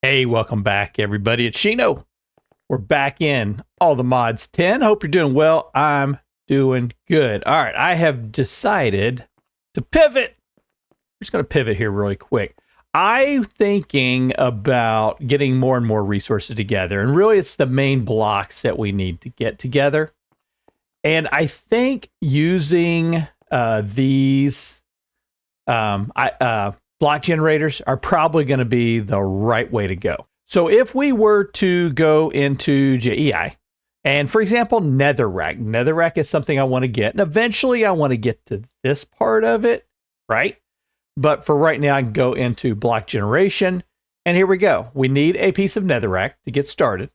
Hey, welcome back, everybody. It's Shino. We're back in All the Mods 10. Hope you're doing well. I'm doing good. All right, I have decided to pivot. I'm just going to pivot here really quick. I'm thinking about getting more and more resources together, and really it's the main blocks that we need to get together. And I think using these block generators are probably going to be the right way to go. So if we were to go into JEI, and for example, Netherrack. Netherrack is something I want to get, and eventually I want to get to this part of it, right? But for right now, I can go into block generation, and here we go. We need a piece of Netherrack to get started.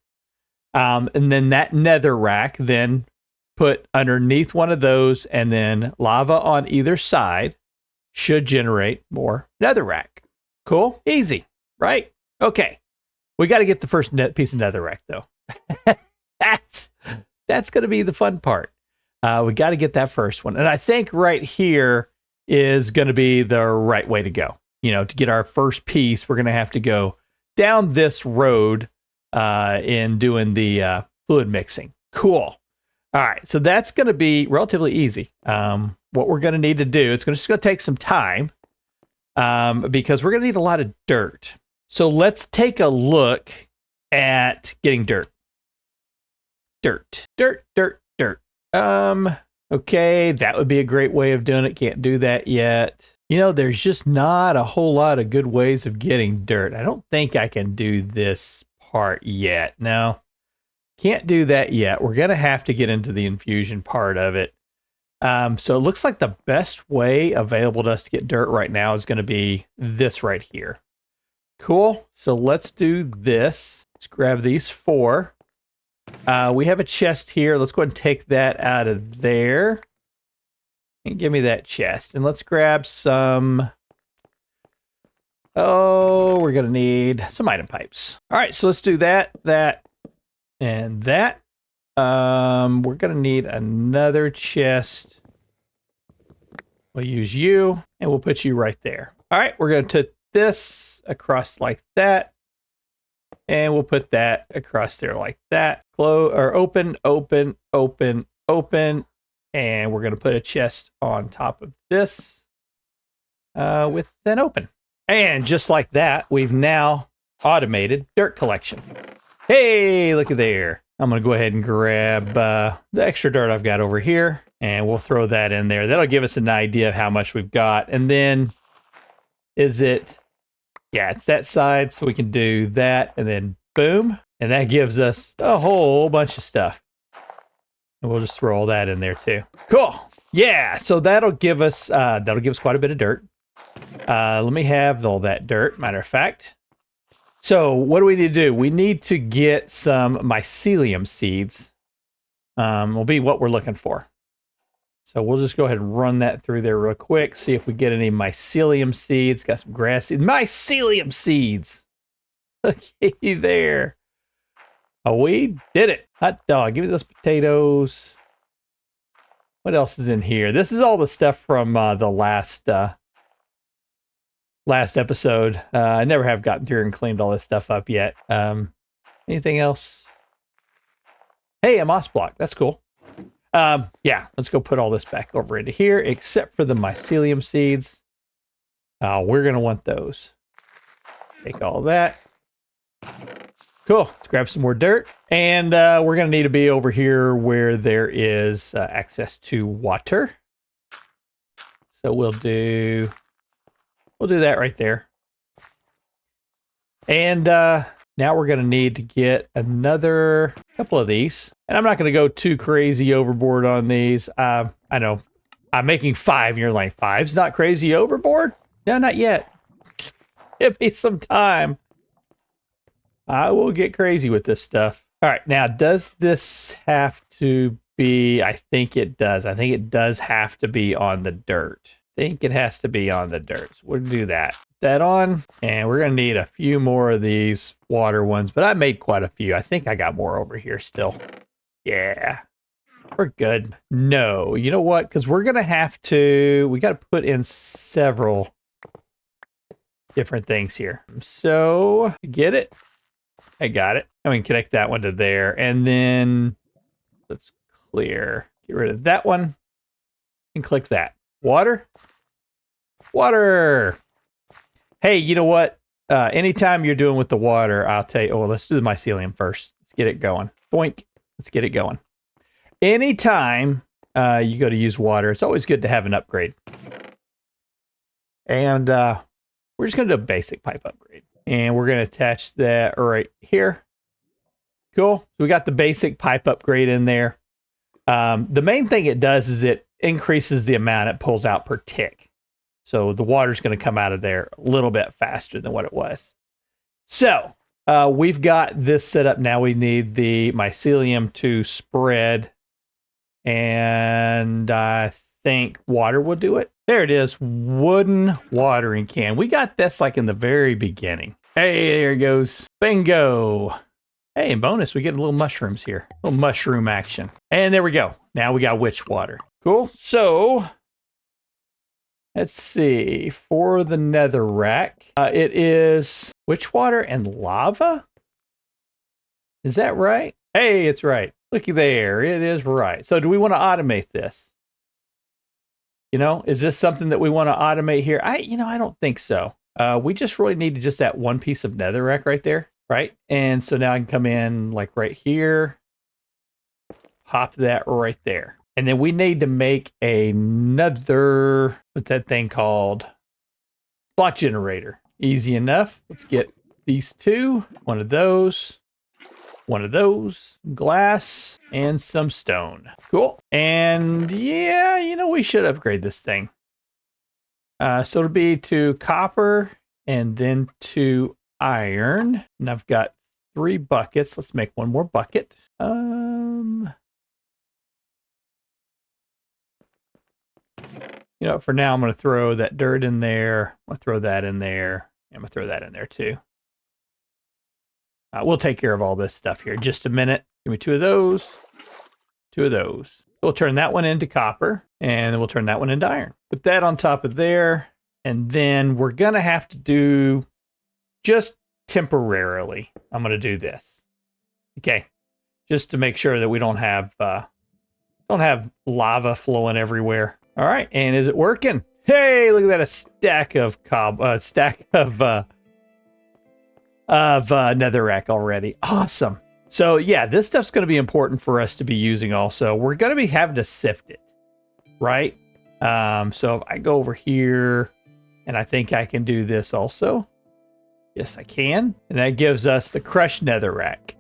And then that Netherrack then put underneath one of those, and then lava on either side should generate more Netherrack. Cool? Easy, right? Okay. We got to get the first piece of Netherrack, though. That's going to be the fun part. We got to get that first one. And I think right here is going to be the right way to go. You know, to get our first piece, we're going to have to go down this road in doing the fluid mixing. Cool. All right. So that's going to be relatively easy. What we're going to need to do, it's just going to take some time because we're going to need a lot of dirt. So let's take a look at getting dirt. Dirt. Okay, that would be a great way of doing it. Can't do that yet. You know, there's just not a whole lot of good ways of getting dirt. I don't think I can do this part yet. No, can't do that yet. We're going to have to get into the infusion part of it. So it looks like the best way available to us to get dirt right now is going to be this right here. Cool. So let's do this. Let's grab these 4. We have a chest here. Let's go ahead and take that out of there. And give me that chest. And let's grab some... Oh, we're going to need some item pipes. All right, so let's do that, and that. We're going to need another chest. We'll use you, and we'll put you right there. All right, we're going to put this across like that, and we'll put that across there like that. Close or open, open, open, open, and we're going to put a chest on top of this with an open. And just like that, we've now automated dirt collection. Hey, look at there. I'm going to go ahead and grab the extra dirt I've got over here, and we'll throw that in there. That'll give us an idea of how much we've got. And then is it... Yeah, it's that side, so we can do that, and then boom. And that gives us a whole bunch of stuff. And we'll just throw all that in there too. Cool. Yeah, so that'll give us quite a bit of dirt. Let me have all that dirt, matter of fact. So what do we need to do? We need to get some mycelium seeds. Will be what we're looking for. So we'll just go ahead and run that through there real quick. See if we get any mycelium seeds. Got some grass seeds. Mycelium seeds! Okay, there. Oh, we did it. Hot dog. Give me those potatoes. What else is in here? This is all the stuff from the last episode. I never have gotten through and cleaned all this stuff up yet. Anything else? Hey, a moss block. That's cool. Yeah, let's go put all this back over into here, except for the mycelium seeds. We're going to want those. Take all that. Cool. Let's grab some more dirt. And we're going to need to be over here where there is access to water. So we'll do that right there. And now we're going to need to get another couple of these. And I'm not going to go too crazy overboard on these. I know I'm making 5 and you're like, 5's not crazy overboard? No, not yet. Give me some time. I will get crazy with this stuff. All right, now does this have to be, I think it does. I think it does have to be on the dirt. I think it has to be on the dirt. So we'll do that. That on, and we're going to need a few more of these water ones, but I made quite a few. I think I got more over here still. Yeah, we're good. No, you know what? Because we're going to have to, we got to put in several different things here. So get it. I got it. And we can connect that one to there. And then let's clear. Get rid of that one and click that. Water. Water. Hey, you know what? Anytime you're doing with the water, I'll tell you, oh, let's do the mycelium first. Let's get it going. Boink. Let's get it going. Anytime you go to use water, it's always good to have an upgrade. And we're just going to do a basic pipe upgrade. And we're going to attach that right here. Cool. So we got the basic pipe upgrade in there. The main thing it does is it increases the amount it pulls out per tick. So the water's going to come out of there a little bit faster than what it was. So we've got this set up now. We need the mycelium to spread. And I think water will do it. There it is. Wooden watering can. We got this like in the very beginning. Hey, there it goes. Bingo. Hey, and bonus, we get a little mushrooms here. A little mushroom action. And there we go. Now we got witch water. Cool. So let's see. For the Netherrack, it is witch water and lava. Is that right? Hey, it's right. Looky there. It is right. So do we want to automate this? You know, is this something that we want to automate here? I don't think so. We just really need just that one piece of Netherrack right there, right? And so now I can come in like right here, pop that right there. And then we need to make another, what's that thing called? Block generator. Easy enough. Let's get these two, one of those, glass, and some stone. Cool. And yeah, we should upgrade this thing. So it'll be to copper and then to iron. And I've got 3 buckets. Let's make one more bucket. For now, I'm going to throw that dirt in there. I'm going to throw that in there. I'm going to throw that in there too. We'll take care of all this stuff here in just a minute. Give me 2 of those. 2 of those. We'll turn that one into copper, and then we'll turn that one into iron. Put that on top of there, and then we're going to have to do, just temporarily, I'm going to do this. Okay, just to make sure that we don't have lava flowing everywhere. All right, and is it working? Hey, look at that, a stack of Netherrack already. Awesome. So yeah, this stuff's going to be important for us to be using also. We're going to be having to sift it, right? So if I go over here, and I think I can do this also. Yes, I can. And that gives us the crushed Netherrack.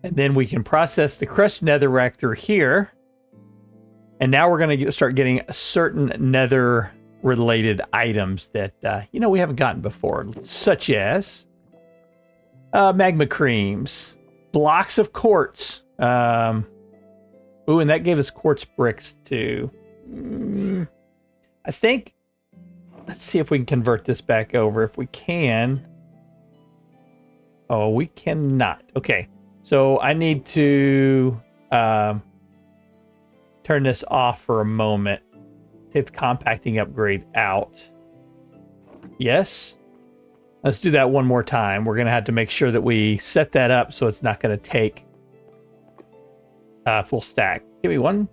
And then we can process the crushed Netherrack through here. And now we're going to start getting certain nether related items that we haven't gotten before, such as magma creams, blocks of quartz. And that gave us quartz bricks too. I think, let's see if we can convert this back over. If we can. Oh, we cannot. Okay, so I need to turn this off for a moment. Take the compacting upgrade out. Yes. Let's do that one more time. We're going to have to make sure that we set that up so it's not going to take full stack. Give me one.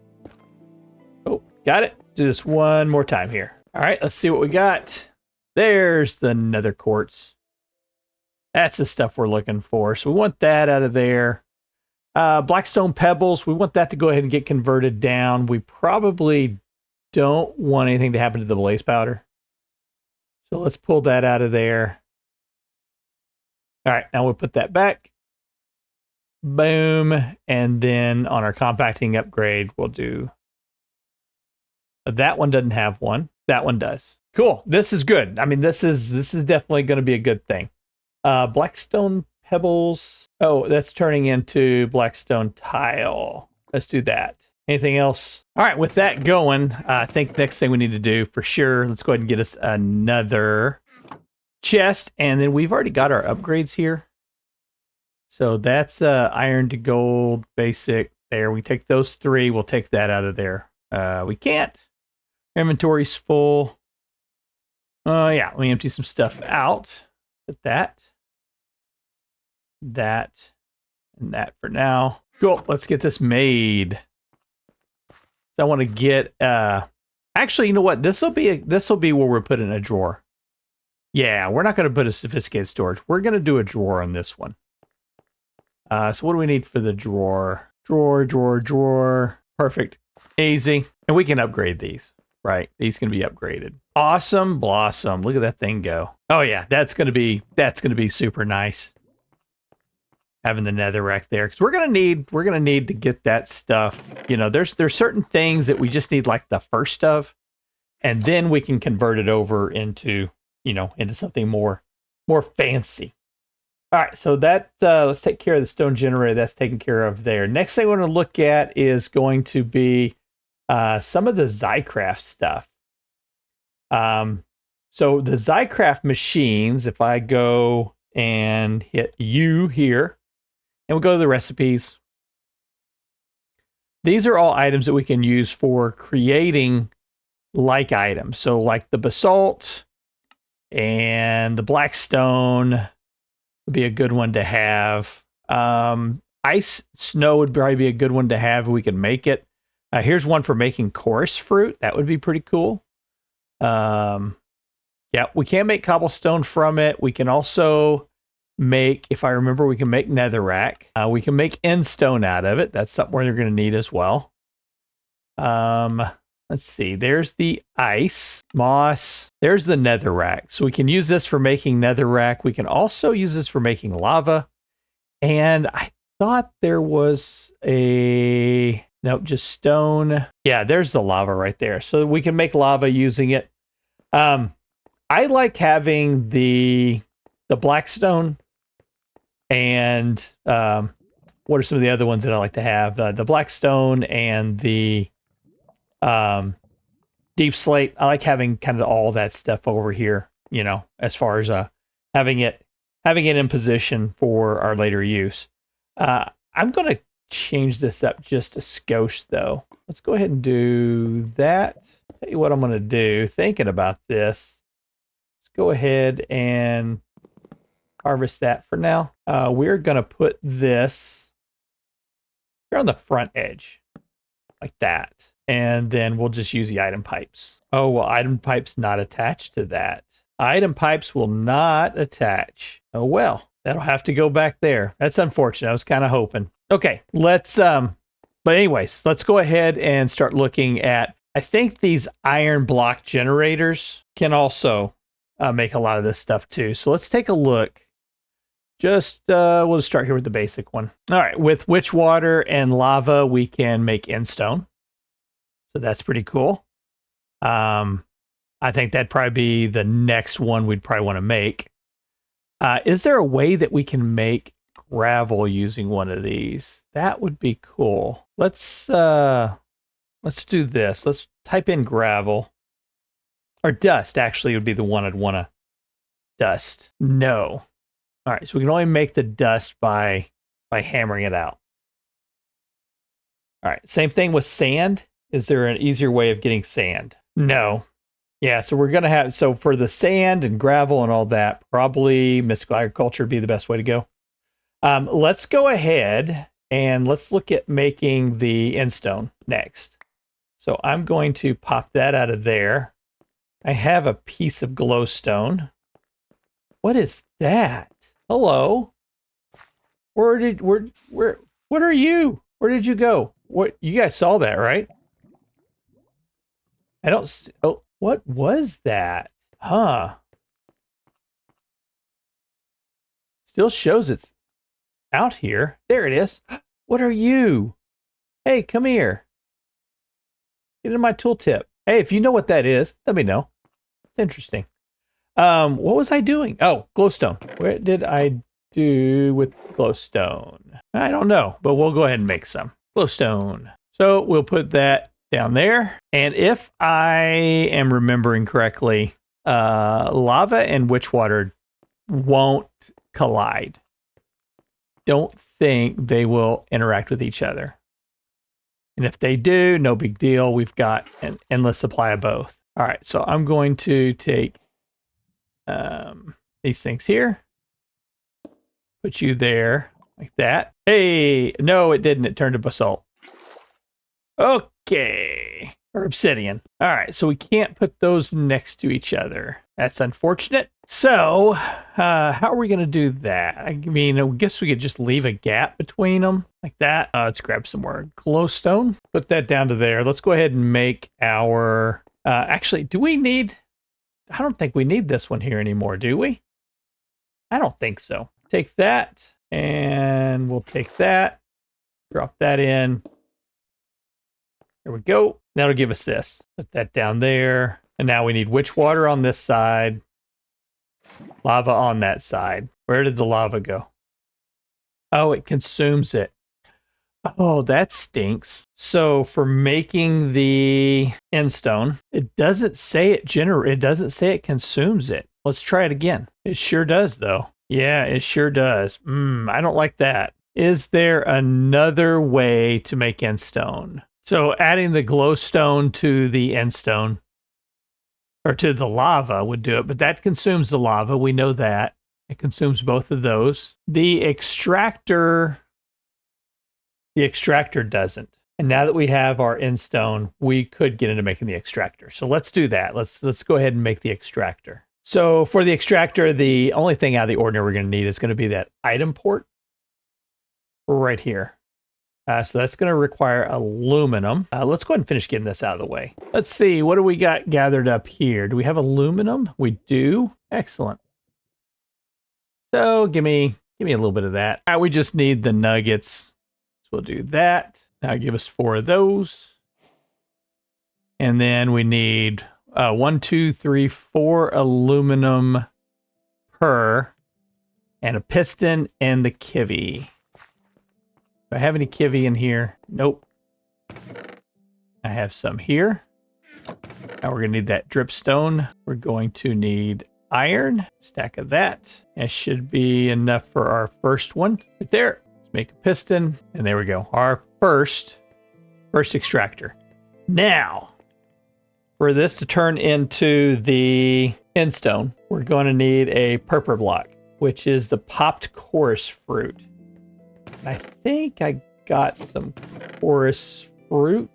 Oh, got it. Do this one more time here. All right, let's see what we got. There's the nether quartz. That's the stuff we're looking for. So we want that out of there. Blackstone pebbles, we want that to go ahead and get converted down. We probably don't want anything to happen to the blaze powder. So let's pull that out of there. All right, now we'll put that back. Boom. And then on our compacting upgrade, we'll do... That one doesn't have one. That one does. Cool. This is good. I mean, this is definitely going to be a good thing. Blackstone pebbles. Oh, that's turning into blackstone tile. Let's do that. Anything else? All right, with that going, I think next thing we need to do for sure, let's go ahead and get us another chest. And then we've already got our upgrades here. So that's iron to gold, basic there. We take those 3. We'll take that out of there. We can't. Inventory's full. Yeah, let me empty some stuff out. Put that, that, and that for now. Cool. Let's get this made. So I want to get. Actually, you know what? This will be where we're putting a drawer. Yeah, we're not going to put a sophisticated storage. We're going to do a drawer on this one. So what do we need for the drawer? Drawer. Perfect. Easy. And we can upgrade these, right? These can be upgraded. Awesome blossom. Look at that thing go. Oh yeah, that's gonna be super nice. Having the netherrack there. Because we're gonna need to get that stuff. You know, there's certain things that we just need like the first of, and then we can convert it over into, you know, into something more fancy. All right, so that let's take care of the stone generator. That's taken care of there. Next thing I want to look at is going to be some of the Zycraft stuff. So the Zycraft machines, if I go and hit U here, and we'll go to the recipes. These are all items that we can use for creating like items. So like the basalt and the black stone would be a good one to have. Ice snow would probably be a good one to have if we can make it. Here's one for making chorus fruit. That would be pretty cool. Yeah, we can make cobblestone from it. We can also make, if I remember, we can make netherrack. We can make endstone out of it. That's something we're going to need as well. Let's see. There's the ice, moss. There's the netherrack. So we can use this for making netherrack. We can also use this for making lava. And I thought there was a... Nope, just stone. Yeah, there's the lava right there. So we can make lava using it. I like having the blackstone and what are some of the other ones that I like to have? The blackstone and the deep slate. I like having kind of all that stuff over here, you know, as far as having it in position for our later use. I'm going to change this up just a skosh though. Let's go ahead and do that. Tell you what I'm going to do, thinking about this. Let's go ahead and harvest that for now. We're going to put this here on the front edge like that. And then we'll just use the item pipes. Oh, well, item pipes not attached to that. Item pipes will not attach. Oh, well, that'll have to go back there. That's unfortunate. I was kind of hoping. Okay, let's, but anyways, let's go ahead and start looking at, I think these iron block generators can also make a lot of this stuff too. So let's take a look. Just, we'll just start here with the basic one. All right, with witch water and lava, we can make endstone. So that's pretty cool. I think that'd probably be the next one we'd probably want to make. Is there a way that we can make gravel using one of these? That would be cool. Let's do this. Let's type in gravel. Or dust, actually, would be the one I'd want to dust. No. All right, so we can only make the dust by hammering it out. All right, same thing with sand. Is there an easier way of getting sand? No. Yeah, so we're going to have, so for the sand and gravel and all that, probably mystical agriculture would be the best way to go. Let's go ahead and let's look at making the endstone next. So I'm going to pop that out of there. I have a piece of glowstone. What is that? Hello? What are you? Where did you go? What, you guys saw that, right? I don't, oh, what was that? Huh. Still shows it's out here. There it is. What are you? Hey, come here. Get in my tooltip. Hey, if you know what that is, let me know. It's interesting. What was I doing? Oh, glowstone. What did I do with glowstone? I don't know, but we'll go ahead and make some glowstone. So we'll put that down there. And if I am remembering correctly, lava and witch water won't collide. Don't think they will interact with each other. And if they do, no big deal. We've got an endless supply of both. All right, so I'm going to take these things here. Put you there like that. Hey, no, it didn't. It turned to basalt. Okay. Or obsidian. All right, so we can't put those next to each other. That's unfortunate. So, how are we going to do that? I mean, I guess we could just leave a gap between them like that. Let's grab some more glowstone. Put that down to there. Let's go ahead and make our... actually, do we need... I don't think we need this one here anymore, do we? I don't think so. Take that, and we'll take that. Drop that in. There we go. That'll give us this. Put that down there. And now we need witch water on this side. Lava on that side. Where did the lava go? Oh, it consumes it. Oh, that stinks. So for making the endstone, it doesn't say it doesn't say it consumes it. Let's try it again. It sure does though. Yeah, it sure does. I don't like that. Is there another way to make endstone? So adding the glowstone to the endstone, or to the lava would do it, but that consumes the lava. We know that. It consumes both of those. The extractor doesn't. And now that we have our endstone, we could get into making the extractor. So let's do that. Let's go ahead and make the extractor. So for the extractor, the only thing out of the ordinary we're going to need is going to be that item port right here. So that's going to require aluminum. Let's go ahead and finish getting this out of the way. Let's see, what do we got gathered up here? Do we have aluminum? We do. Excellent. So give me a little bit of that. We just need the nuggets. So we'll do that. Now give us 4 of those. And then we need 1, 2, 3, 4 aluminum per, and a piston and the kivy. Do I have any kivy in here? Nope. I have some here. Now we're going to need that dripstone. We're going to need iron. Stack of that. That should be enough for our first one. Right there. Let's make a piston. And there we go. Our first extractor. Now, for this to turn into the endstone, we're going to need a purple block, which is the popped chorus fruit. I think I got some chorus fruit.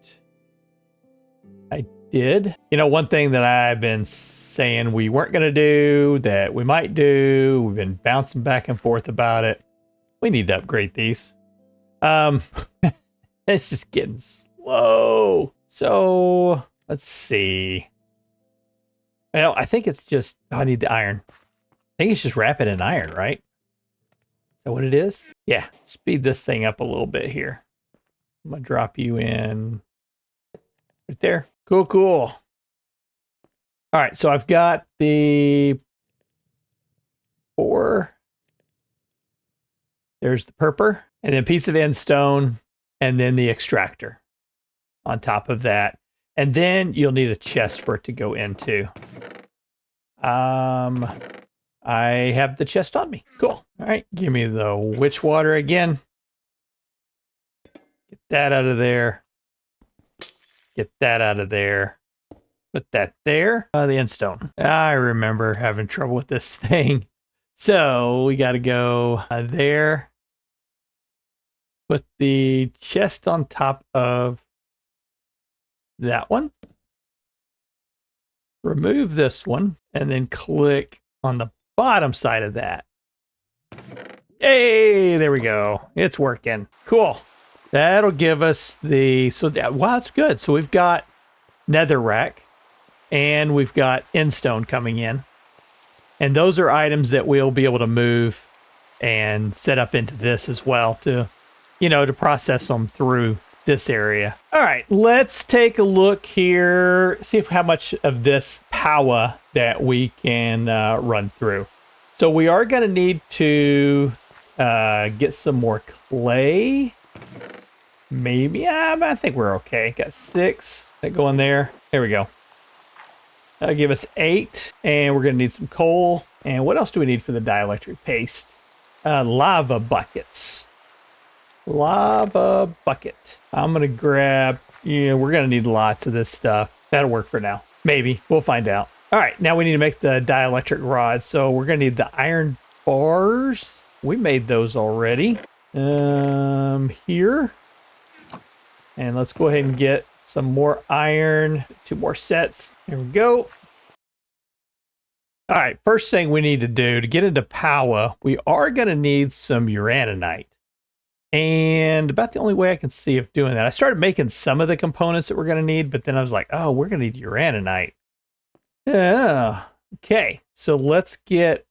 I did. You know, one thing that I've been saying we weren't going to do, that we might do, we've been bouncing back and forth about it. We need to upgrade these. It's just getting slow. So let's see. Well, I think it's just, I need the iron. I think it's just wrap it in iron, right? Is that what it is? Yeah, speed this thing up a little bit here. I'm going to drop you in right there. Cool, cool. All right, so I've got the 4. There's the purper, and then a piece of endstone, and then the extractor on top of that. And then you'll need a chest for it to go into. I have the chest on me. Cool. All right, give me the witch water again. Get that out of there. Get that out of there. Put that there. The endstone. I remember having trouble with this thing. So we got to go there. Put the chest on top of that one. Remove this one and then click on the bottom side of that. Hey, there we go. It's working. Cool. That'll give us the, so that, wow, that's good. So we've got Netherrack and we've got Endstone coming in. And those are items that we'll be able to move and set up into this as well to, you know, to process them through this area. All right, let's take a look here, see if how much of this power that we can run through. So we are going to need to get some more clay. Maybe, I think we're okay. Got 6 that go in there. There we go. That'll give us 8, and we're going to need some coal. And what else do we need for the dielectric paste? Lava buckets. Lava bucket. I'm going to grab, we're going to need lots of this stuff. That'll work for now. Maybe. We'll find out. All right, now we need to make the dielectric rods. So we're going to need the iron bars. We made those already. Here. And let's go ahead and get some more iron. 2 more sets. Here we go. All right, first thing we need to do to get into power, we are going to need some uraninite. And about the only way I can see of doing that, I started making some of the components that we're going to need, but then I was like, oh, we're going to need uraninite. Yeah. Okay, so let's give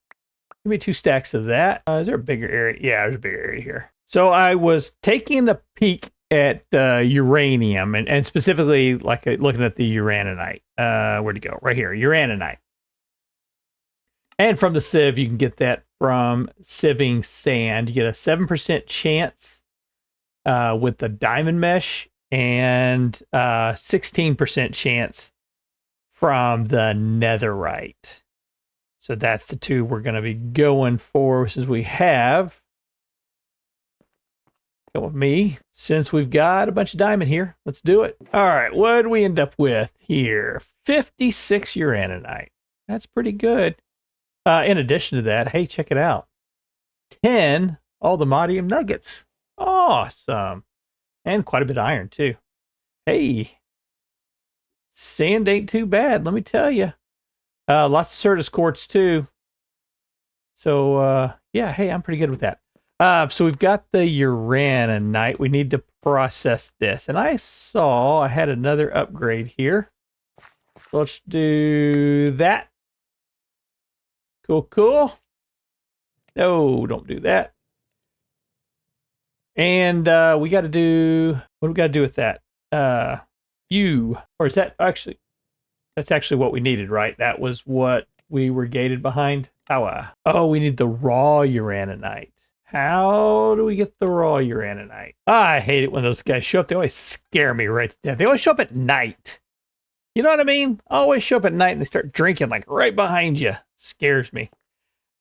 me 2 stacks of that. Is there a bigger area? Yeah, there's a bigger area here. So I was taking a peek at uranium and specifically like looking at the uraninite. Where'd it go? Right here, uraninite. And from the sieve, you can get that from sieving sand. You get a 7% chance with the diamond mesh and 16% chance from the netherite. So that's the 2 we're going to be going for since we have. Go with me. Since we've got a bunch of diamond here, let's do it. All right, what do we end up with here? 56 uraninite. That's pretty good. In addition to that, hey, check it out. 10 aldemodium nuggets. Awesome. And quite a bit of iron, too. Hey, sand ain't too bad, let me tell you. Lots of Certus quartz, too. So, yeah, hey, I'm pretty good with that. So we've got the uraninite. We need to process this. And I saw I had another upgrade here. So let's do that. Cool, cool. No, don't do that. And we got to do, what do we got to do with that? Or is that actually, that's actually what we needed, right? That was what we were gated behind. Oh, we need the raw uraninite. How do we get the raw uraninite? I hate it when those guys show up. They always scare me right to death. They always show up at night. You know what I mean? Always show up at night and they start drinking like right behind you. Scares me.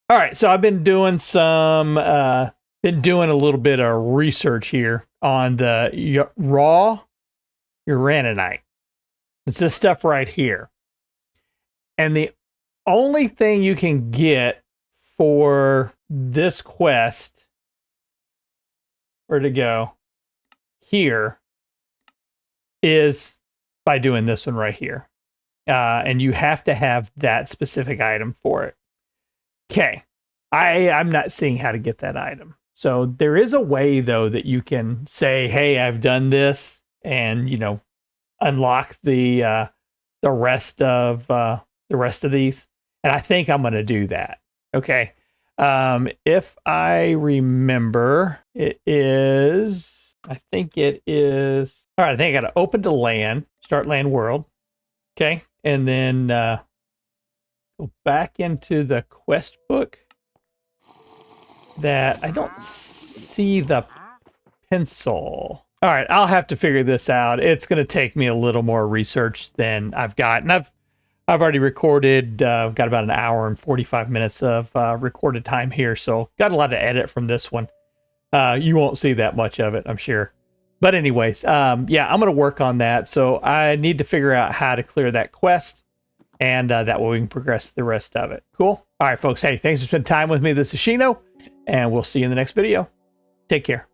All right, so I've been doing a little bit of research here on the raw uraninite. It's this stuff right here. And the only thing you can get for this quest, where to go, here, is by doing this one right here. And you have to have that specific item for it. Okay, I'm not seeing how to get that item. So there is a way, though, that you can say, hey, I've done this, and, you know, unlock the rest of these. And I think I'm going to do that. Okay. If I remember, I think it is. All right. I think I got to open to land, start land world. Okay. And then go back into the quest book that I don't see the pencil. All right. I'll have to figure this out. It's going to take me a little more research than I've got. And I've already recorded, I've got about an hour and 45 minutes of recorded time here, so got a lot to edit from this one. You won't see that much of it, I'm sure. But anyways, yeah, I'm going to work on that. So I need to figure out how to clear that quest, and that way we can progress the rest of it. Cool? All right, folks. Hey, thanks for spending time with me. This is Shino, and we'll see you in the next video. Take care.